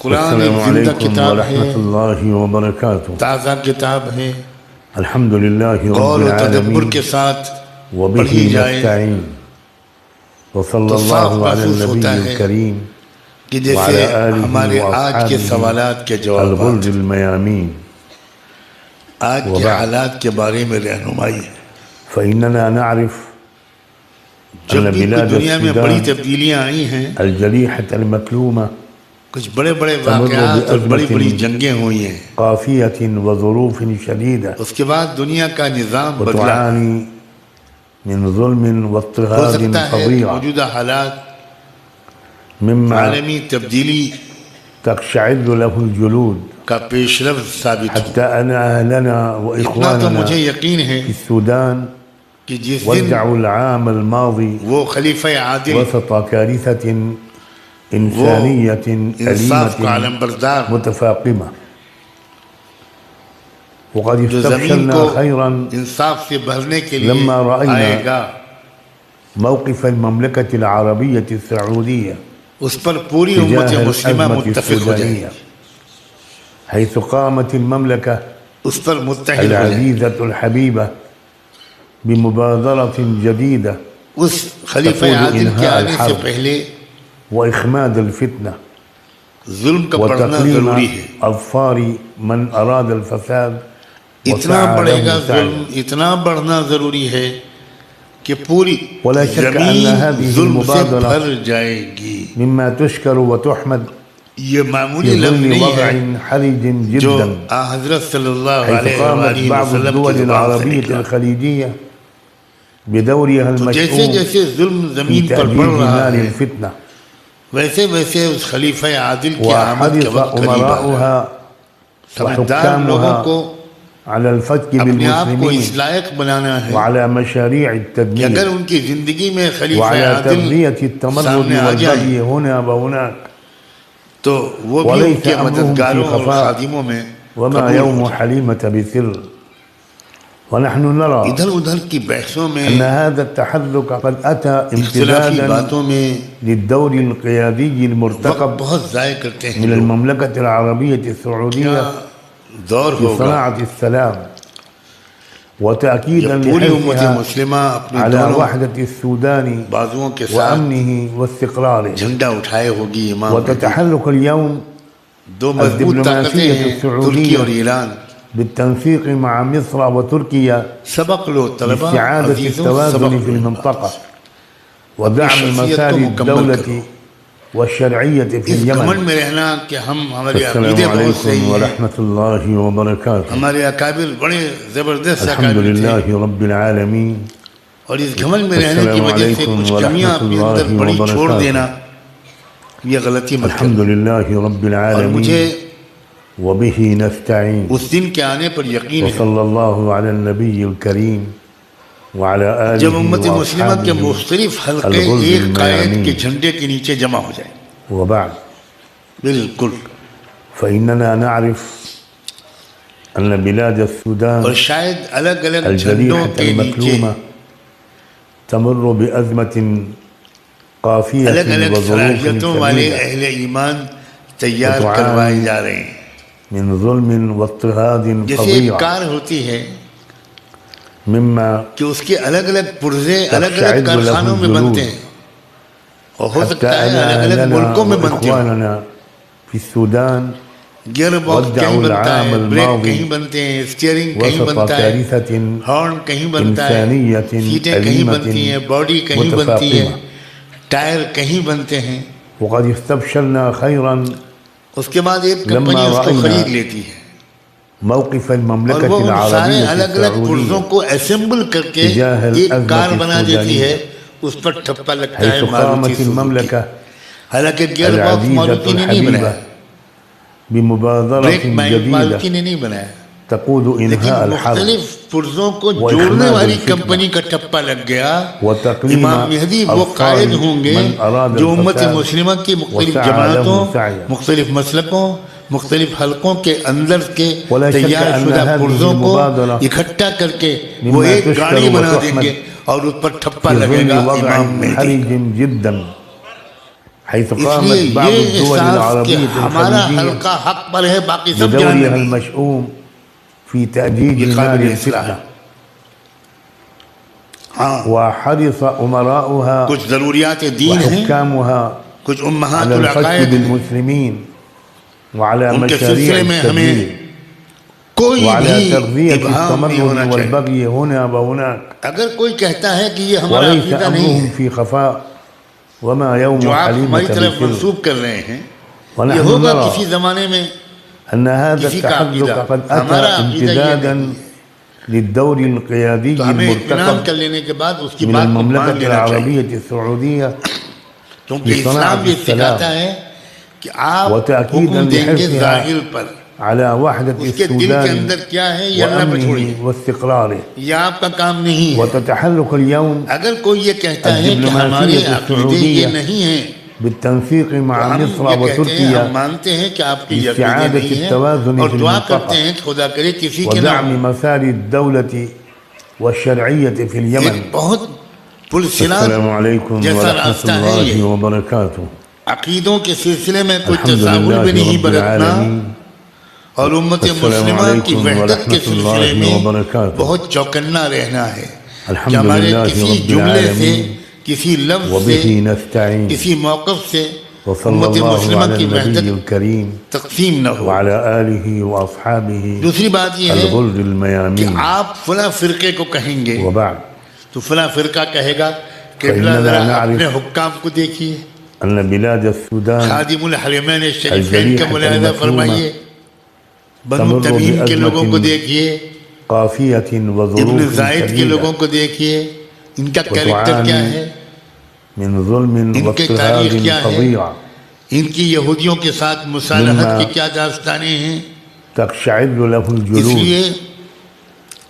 قرآن ایک زندہ کتاب ہے، ورحمۃ اللہ وبرکاتہ۔ تازہ کتاب ہے، الحمدللہ رب غور و تدبر العالمین کے ساتھ وبہ پڑھی جائے نستعین وصلی تو صاف اللہ علی محسوس النبی ہوتا ہے الکریم کہ جیسے وعلی آلہ ہمارے آج کے واصحابہ سوالات کے الغر جوابات المیامین۔ آج کے وبعد حالات کے بارے میں رہنمائی ہے۔ فإننا نعرف جب أن بھی بلاد دنیا میں بڑی السودان تبدیلیاں آئی ہیں، الجريحة المكلومة کچھ بڑے بڑے تمر واقعات اور بڑی بڑی بأزمة جنگیں ہوئی ہیں، قافية وظروف شديدة اس کے بعد دنیا کا نظام بدلا۔ وتعاني من ظلم ہو واضطهاد سکتا ہے فظيع موجودہ حالات مما عالمی تبدیلی تقشعر له الجلود، کا پیش رفت ثابت ہو۔ حتى أن أهلنا اتنا تو وإخواننا مجھے یقین ہے في السودان کہ جس دن ودعوا العام الماضي وہ خلیفہ عادل وسط كارثة إنسانية انصاف کا أليمة علم بردار متفاقمة، وقد جو زمین استبشرنا کو خيرا انصاف سے بھرنے کے لیے لما رأينا آئے گا، موقف المملكة العربية السعودية اس پر پوری امت تجاه مسلمہ الأزمة متفق ہو جائے گی، السودانية، حيث قامت المملكة اس پر متحد ہو جائے گی۔ العزيزة الحبيبة بمبادرة جديدة اس خلیفہ تقود عادل کے إنهاء آنے سے الحرب پہلے وإخماد الفتنة ظلم کا پڑھنا وتقليم ضروری ہے۔ أظفار من أراد الفساد اتنا وسعى بڑھے گا له ظلم، سعيه، اتنا بڑھنا ضروری ہے کہ پوری ولا شك أن زمین هذه ظلم سے المبادرة بھر جائے گی۔ مما تشكر وتحمد یہ معمولی في لفظ ظل نہیں وضع ہے حرج جو جدا، حضرت صلی اللہ حيث علیہ قامت وآلہ بعض وسلم الدول کی زبان سے العربية نکلا۔ الخليجية بدورها تو جیسے المشؤوم جیسے ظلم في زمین پر تأديب بڑھ رہا نار ہے، الفتنة، ویسے ویسے اس خلیفہ عادل کی آمد کے وحرص وقت قریب آ رہا ہے۔ أمراؤها سمجھدار لوگوں وحكامها کو على الفتك اپنے آپ کو بالمسلمين اس لائق بنانا ہے وعلى مشاريع کہ التدمير اگر ان کی زندگی میں خلیفہ وعلى عادل تبنية التمرد سامنے آ جائیں والبغي هنا وهناك، تو وہ بھی ان وليس کے أمرهم مددگاروں في اور خفاء، خادموں میں وما قبول يوم ہو جائے۔ حليمة بسر. ونحن نرى ادھر ادھر کی بحثوں میں، أن هذا التحرك قد أتى اختلافی امتدادا باتوں میں للدور القيادي وقت المرتقب بہت ضائع کرتے ہیں من لوگ۔ المملكة العربية کیا السعودية دور في ہوگا صناعة السلام، وتأكيدا جب پوری امت لحرصها مسلمہ اپنے على دونوں وحدة السودان بازوؤں کے ساتھ وأمنه واستقراره. جھنڈا اٹھائے ہوگی امام مہدی۔ وتتحرك اليوم دو مضبوط طاقتیں ہیں، ترکی اور ایران۔ بالتنسيق مع مصر وتركيا سبق لو طلبہ لاستعادة عزیزوں، التوازن سبق في لو۔ المنطقة ودعم شخصیت کو مسار مکمل الدولة کرو۔ والشرعية في اس گھمنڈ اليمن. میں رہنا کہ ہمارے السلام عقیدے بہت عليكم صحیح ہیں، ورحمة الله وبركاته. ہمارے اکابر بڑے زبردست الحمد اکابر تھے، لله رب العالمين. اور اس گھمنڈ میں رہنے کی السلام وجہ سے علیکم کچھ کمیاں ورحمۃ اپنے اندر اللہ بڑی چھوڑ وبرکاتہ. دینا، یہ غلطی مت الحمد کرنا۔ لله رب اور مجھے العالمين وبه نستعين. اس دن کے آنے پر یقین ہے وصلى الله على النبي الكريم وعلى آله جب امت مسلمہ کے وأصحابه مختلف حلقے الغر ایک قائد الميامين. کے جھنڈے کے نیچے جمع ہو جائیں۔ وبعد، بالکل۔ فإننا نعرف أن بلاد السودان اور شاید الگ الگ جھنڈوں الجريحة کے نیچے المكلومة تمر بأزمة قافية الگ الگ وظروف صلاحیتوں والے شديدة اہل ایمان تیار وتعاني کروائے جا رہے ہیں۔ من ظلم واضطهاد جیسے ایک فظيع کار ہوتی ہے مما کہ اس کے الگ الگ پرزے الگ الگ تقشعر له کارخانوں میں الجلود بنتے ہیں، اور ہو حتى سکتا ہے أن الگ الگ أهلنا ملکوں میں بنتے ہوں۔ وإخواننا في السودان گیئر باکس کہیں ودعوا بنتا العام ہے، بریک الماضي کہیں بنتے ہیں، اسٹیئرنگ کہیں وسط بنتا ہے، كارثة ہارن کہیں بنتا ہے، إنسانية سیٹیں کہیں بنتی ہیں، أليمة باڈی کہیں بنتی ہے، متفاقمة. ٹائر کہیں بنتے ہیں۔ وقد استبشرنا خيرا اس کے بعد ایک لما کمپنی اس کو رأينا خرید لیتی ہے، موقف اور المملكة وہ ان سارے العربية الگ الگ پرزوں السعودية کو اسمبل کر کے تجاه ایک الأزمة کار بنا دیتی السودانية، ہے، اس پر ٹھپا لگتا ہے حيث ماروتی قامت سوزوکی۔ المملكة حالانکہ گیئر باکس العزيزة ماروتی نے نہیں بنایا، الحبيبة بمبادرة بریک جديدة ماروتی نے نہیں بنایا، تقود لیکن إنهاء الحرب مختلف پرزوں کو وإخماد جوڑنے والی الفتنة کمپنی کا ٹپا لگ گیا۔ وتقليم امام مہدی وہ أظفار قائد ہوں گے من أراد جو امت الفساد مسلمہ کی مختلف وسعى جماعتوں، له سعيا. مختلف مسلکوں، مختلف حلقوں کے اندر کے ولا شك تیار أن شدہ هذه پرزوں کو المبادرة اکٹھا کر کے وہ مما ایک تشكر گاڑی بنا دیں وتحمد گے اور اس پر ٹھپا في لگے ظل گا وضع امام مہدی کا۔ حرج جدا، حيث اس لیے قامت بعض یہ الدول احساس کہ العربية ہمارا الخليجية حلقہ حق پر ہے، باقی سب بدورها جہنمی، المشؤوم في تأجيج یہ نار قابل اصلاح ہے۔ الفتنة، ہاں وحرص أمراؤها کچھ ضروریات دین ہیں، وحكامها کچھ امہات على الفتك العقائد ہیں، بالمسلمين وعلى ان کے مشاريع سلسلے میں ہمیں التبديل کوئی وعلى بھی تغذية ابہام نہیں ہونا التمرد چاہیے۔ والبغي هنا وهناك، اگر کوئی کہتا ہے کہ یہ ہمارا وليس عقیدہ نہیں أمرهم ہے، في خفاء وما يوم جو آپ حليمة ہماری طرف بسر، منسوب کر رہے ہیں، یہ ونحن ہوگا نرى کسی زمانے میں أن هذا کسی کا التحرك عقیدہ، قد ہمارا أتى عقیدہ یہ امتدادا نہیں ہے۔ للدور القيادي تو ہمیں اطمینان المرتقب کر لینے کے بعد اس کی من بات کو مان المملكة لینا چاہیے، العربية السعودية کیونکہ اسلام لصناعة یہ السلام سکھاتا ہے کہ آپ وتأكيدا حکم دیں گے لحرصها ظاہر پر، على وحدة اس کے دل کے السودان اندر کیا ہے یہ اللہ پہ چھوڑیے، وأمنه واستقراره. یہ آپ کا کام نہیں ہے۔ وتتحرك اليوم اگر کوئی یہ کہتا ہے کہ الدبلوماسية ہمارے عقیدے السعودية یہ نہیں ہیں، بالتنسيق مع ہم مصر یہ کہتے ہیں، وتركيا ہم مانتے ہیں کہ آپ کی یہ عقیدے لاستعادة نہیں ہیں، التوازن اور في دعا المنطقة کرتے ہیں کہ خدا کرے کسی کے نہ ودعم ہو۔ مسار الدولة والشرعية في اليمن. ایک بہت پرسرات السلام عليكم جیسا ورحمة راستہ ہے الله یہ، وبركاته. عقیدوں کے سلسلے میں کوئی الحمد تصاہل لله بھی نہیں رب برتنا، العالمين. اور امت السلام مسلمہ کی علیکم وحدت کے ورحمۃ سلسلے اللہ میں وبرکاتہ. بہت چوکنا رہنا ہے کہ الحمد ہمارے للہ کسی رب جملے سے، العالمین کسی لفظ وبه سے، نستعين کسی موقف سے وصلى امت الله مسلمہ على کی النبي وحدت الكريم تقسیم نہ ہو۔ وعلى آله وأصحابه دوسری بات یہ ہے الغر کہ الميامين. آپ فلاں فرقے کو کہیں گے وبعد تو فلاں فرقہ کہے گا کہ فإننا ذرا نعرف اپنے حکام کو دیکھیے، أن بلاد السودان خادم الحرمین الشریفین کا الجريحة ملاحظہ المفهومة فرمائیے، بنو تمر تمیم کے لوگوں کو بأزمة دیکھیے، قافية ابن وظروف زائد کے لوگوں شديدة کو دیکھیے، ان کا کیریکٹر کیا ہے، من ظلم ان کی تاریخ واضطهاد کیا ہے، فظيع ان کی یہودیوں کے ساتھ مصالحت کی کیا داستانیں ہیں۔ تقشعر له اس الجلود لیے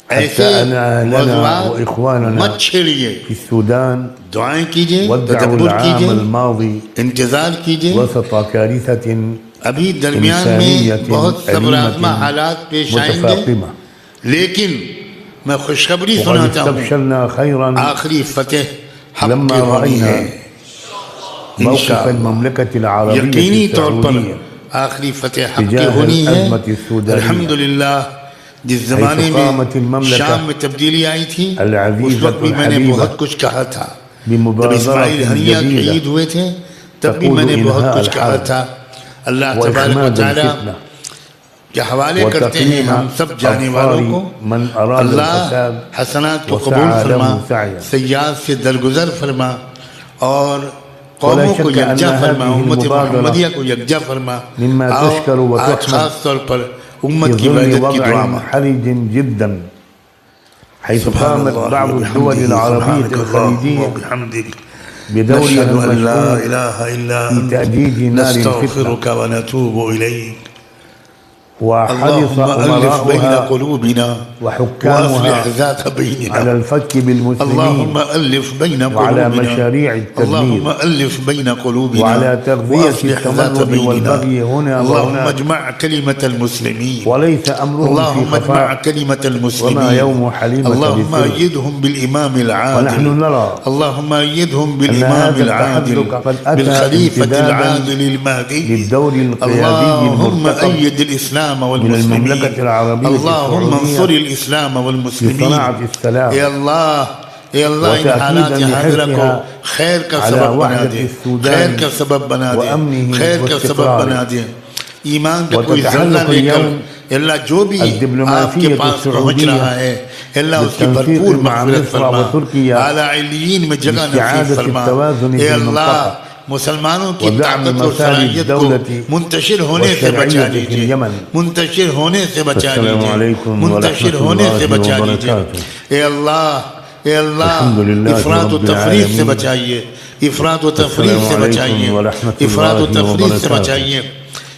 ایسے حتى أن أهلنا موضوعات وإخواننا مت چھیڑیے، في السودان دعائیں کیجئے، ودعوا تدبر العام کیجئے، الماضي انتظار کیجئے۔ وسط كارثة ابھی درمیان میں بہت صبر آزما حالات پیش آئیں گے، متفاقمة، لیکن میں خوشخبری وقد سناتا ہوں، استبشرنا خيرا آخری فتح حق لما کی ہونی رأينا ہے موقف انشاءاللہ، المملكة العربية یقینی طور پر السعودية آخری فتح حق کی تجاه ہونی ہے۔ الأزمة السودانية الحمدللہ جس زمانے حيث میں قامت المملكة شام میں تبدیلی آئی تھی، اس العزيزة وقت بھی میں نے الحبيبة بہت کچھ کہا تھا، جب بمبادرة اسماعیل ہنیہ کے جديدة عید ہوئے تھے تب بھی تقود میں نے بہت إنهاء کچھ کہا الحرب تھا۔ اللہ تبارک و وإخماد تعالی الفتنة کے حوالے کرتے ہیں وتقليم ہم سب جانے والوں کو، أبصار من أراد اللہ الفساد حسنات کو قبول وسعى فرما، له سعيا. سیئات سے درگزر فرما، اور ولا قوموں کو شك یکجا أن فرما، هذه امت المبادرة محمدیہ کو یکجا فرما۔ مما آؤ تشكر آج وتحمد خاص طور پر في امت کی ظل وحدت کی دعا وضع میں حرج جدا حيث سبحان قامت الله بعض الدول وبحمده، العربية سبحانك اللهم الخليجية وبحمدك، بدورها نشهد أن لا المشؤوم إله إلا في أنت، تأجيج نار الفتنة نستغفرك ونتوب إليك. وحرص اللهم ألف بين أمراؤها قلوبنا وحكامها وأصلح ذات على بيننا. الفك بالمسلمين اللهم ألف بين وعلى قلوبنا، مشاريع اللهم التدمير ألف بين قلوبنا وعلى تغذية وأصلح ذات التمرد بيننا. والبغي هنا اللهم وهناك اجمع كلمة المسلمين، وليس أمرهم في اللهم اجمع خفاء كلمة وما المسلمين، يوم حليمة اللهم بسر. أيدهم بالإمام العادل، ونحن نرى اللهم أيدهم أن بالإمام هذا العادل، التحرك قد أتى بالخليفة امتدادا العادل المهدي. للدور القيادي اللهم المرتقب أيد الإسلام من والمسلمين، المملكة العربية اللهم انصر السعودية الإسلام والمسلمين. لصناعة السلام اے اللہ ان حالات وتأكيدا حاضرہ کو لحرصها خیر کا على سبب بنا وحدة دے، السودان خیر کا سبب بنا دے، وأمنه خیر کا سبب واستقراره. بنا دے، ایمان کا کوئی وتتحلق ذرہ لے کر اليوم اللہ جو بھی آپ کے الدبلوماسية پاس پہنچ السعودية رہا ہے اللہ اس کی بالتنسيق بھرپور مع مغفرت مصر فرما، وتركيا اعلیٰ علیین میں جگہ نصیب لاستعادة فرما۔ التوازن اے في اللہ المنطقة مسلمانوں کی ودعم طاقت اور مسار صلاحیت کو الدولة منتشر ہونے سے بچا والشرعية في لیجیے، اليمن. منتشر ہونے سے بچا السلام لیجیے، عليكم منتشر ورحمة ہونے سے الله بچا لیجیے۔ وبركاته. اے اللہ اے اللہ الحمد لله افراط و رب تفریط سے العالمين. بچائیے، افراط و تفریط السلام سے عليكم بچائیے، ورحمة افراط و الله تفریط سے وبركاته. بچائیے۔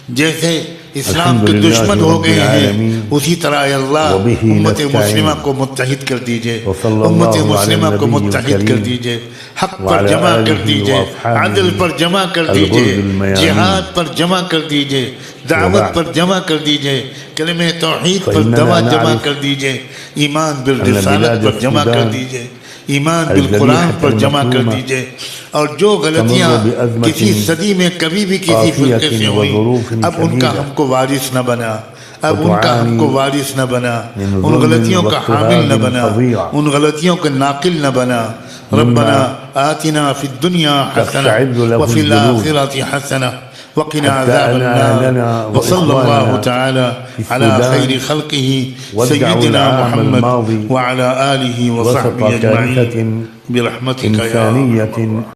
جیسے اسلام الحمد کے لله دشمن ہو رب گئے ہیں العالمين. اسی طرح اے اللہ وبه امت نستعين. مسلمہ کو متحد کر دیجئے، وصلى امت الله مسلمہ على کو النبي متحد کر الكريم دیجئے، حق پر وعلى جمع کر آله دیجئے، وأصحابه عدل پر جمع کر دیجئے، الغر الميامين. جہاد پر جمع کر دیجئے، دعوت وبعد. پر جمع کر دیجئے، کلمہ توحید پر فإننا دعوت جمع نعرف کر دیجئے، ایمان أن بالرسالت بلاد پر جمع کر السودان دیجئے، ایمان بالقرآن پر جمع کر دیجئے، اور جو غلطیاں کسی صدی میں کبھی بھی کسی فرقے سے ہوئی اب ان کا ہم کو وارث نہ بنا، اب ان کا ہم کو وارث نہ بنا، ان غلطیوں کا حامل نہ بنا، ان غلطیوں کا ناقل نہ بنا۔ ربنا آتنا فی الدنیا حسنہ وفی الآخرة حسنہ وقنا عذاب النار، وصلی اللہ تعالی علی خیر خلقہ سیدنا محمد وعلی آلہ وصحبہ اجمعین برحمتک یا